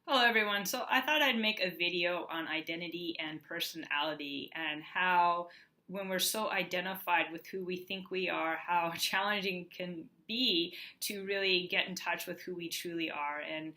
Hello everyone. So I thought I'd make a video on identity and personality and how when we're so identified with who we think we are, how challenging it can be to really get in touch with who we truly are and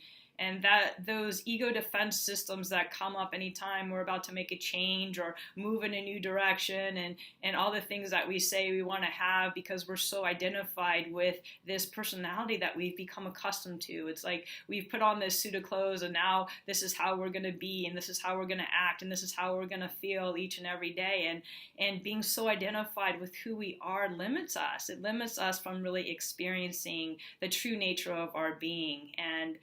that those ego defense systems that come up anytime we're about to make a change or move in a new direction and all the things that we say we want to have because we're so identified with this personality that we've become accustomed to. It's like we've put on this suit of clothes and now this is how we're going to be and this is how we're going to act and this is how we're going to feel each and every day. And being so identified with who we are limits us. It limits us from really experiencing the true nature of our being. And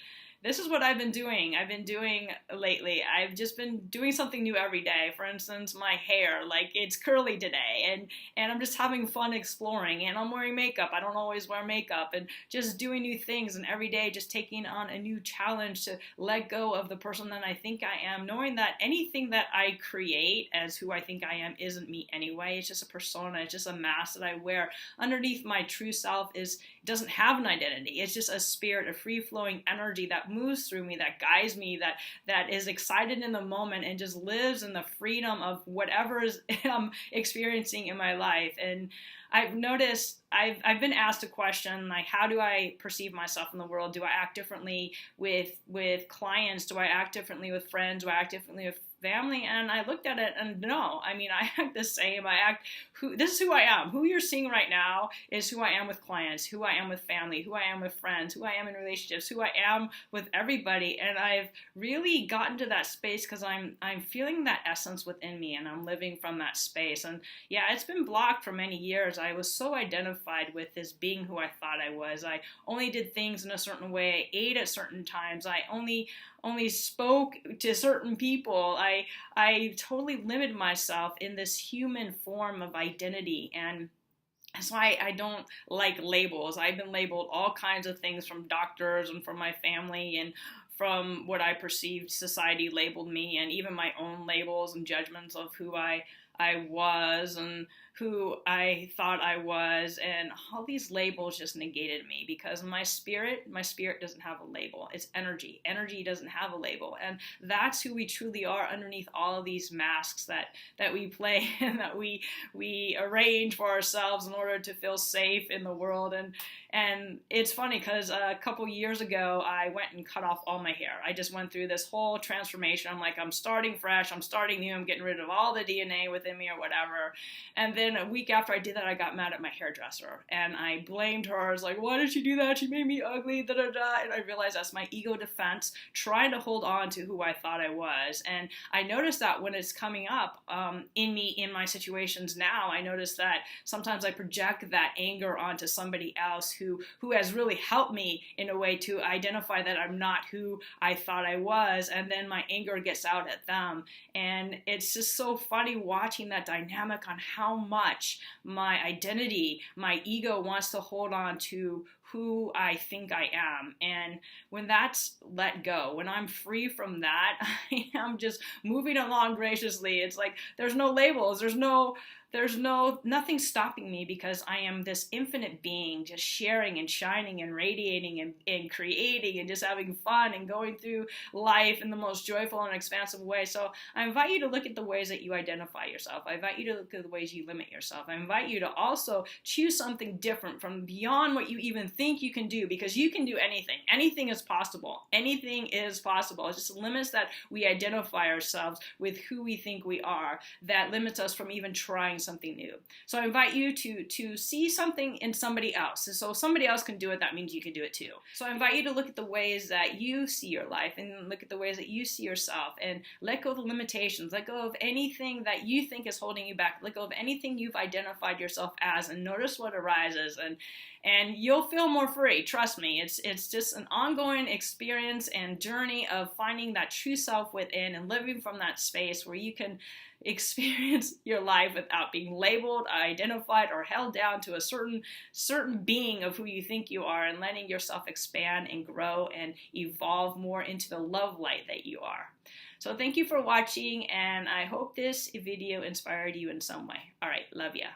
this is what I've been doing. I've been doing lately. I've just been doing something new every day. For instance, my hair, like it's curly today, and I'm just having fun exploring. And I'm wearing makeup. I don't always wear makeup, and just doing new things. And every day, just taking on a new challenge to let go of the person that I think I am, knowing that anything that I create as who I think I am isn't me anyway. It's just a persona. It's just a mask that I wear. Underneath my true self doesn't have an identity. It's just a spirit, a free-flowing energy that moves through me, that guides me, that is excited in the moment and just lives in the freedom of whatever I'm experiencing in my life. And I've noticed I've been asked a question like, how do I perceive myself in the world? Do I act differently with clients? Do I act differently with friends? Do I act differently with family? And I looked at it and no, I mean, I act the same. This is who I am. Who you're seeing right now is who I am with clients, who I am with family, who I am with friends, who I am in relationships, who I am with everybody. And I've really gotten to that space because I'm feeling that essence within me and I'm living from that space. And yeah, it's been blocked for many years. I was so identified with this being who I thought I was. I only did things in a certain way. I ate at certain times. I only spoke to certain people. I totally limited myself in this human form of identity, and that's why I don't like labels. I've been labeled all kinds of things from doctors and from my family and from what I perceived society labeled me, and even my own labels and judgments of who I was and who I thought I was, and all these labels just negated me because my spirit doesn't have a label. It's energy. Energy doesn't have a label, and that's who we truly are underneath all of these masks that we play and that we arrange for ourselves in order to feel safe in the world. And it's funny because a couple years ago I went and cut off all my hair. I just went through this whole transformation. I'm like, I'm starting fresh. I'm starting new. I'm getting rid of all the DNA within me or whatever. And then a week after I did that, I got mad at my hairdresser and I blamed her. I was like, why did she do that? She made me ugly, da da da. And I realized that's my ego defense trying to hold on to who I thought I was. And I noticed that when it's coming up in me, in my situations now, I noticed that sometimes I project that anger onto somebody else who has really helped me in a way to identify that I'm not who I thought I was. And then my anger gets out at them. And it's just so funny watching that dynamic on how much my identity, my ego wants to hold on to who I think I am. And when that's let go, when I'm free from that, I am just moving along graciously. It's like there's no labels, there's nothing stopping me because I am this infinite being just sharing and shining and radiating and creating and just having fun and going through life in the most joyful and expansive way. So I invite you to look at the ways that you identify yourself. I invite you to look at the ways you limit yourself. I invite you to also choose something different from beyond what you even think you can do, because you can do anything. Anything is possible. Anything is possible. It's just limits that we identify ourselves with who we think we are that limits us from even trying something new. So I invite you to see something in somebody else. So if somebody else can do it, that means you can do it too. So I invite you to look at the ways that you see your life and look at the ways that you see yourself and let go of the limitations. Let go of anything that you think is holding you back. Let go of anything you've identified yourself as and notice what arises, and you'll feel more free. Trust me. It's just an ongoing experience and journey of finding that true self within and living from that space where you can experience your life without being labeled, identified, or held down to a certain being of who you think you are, and letting yourself expand and grow and evolve more into the love light that you are. So thank you for watching, and I hope this video inspired you in some way. All right, love ya.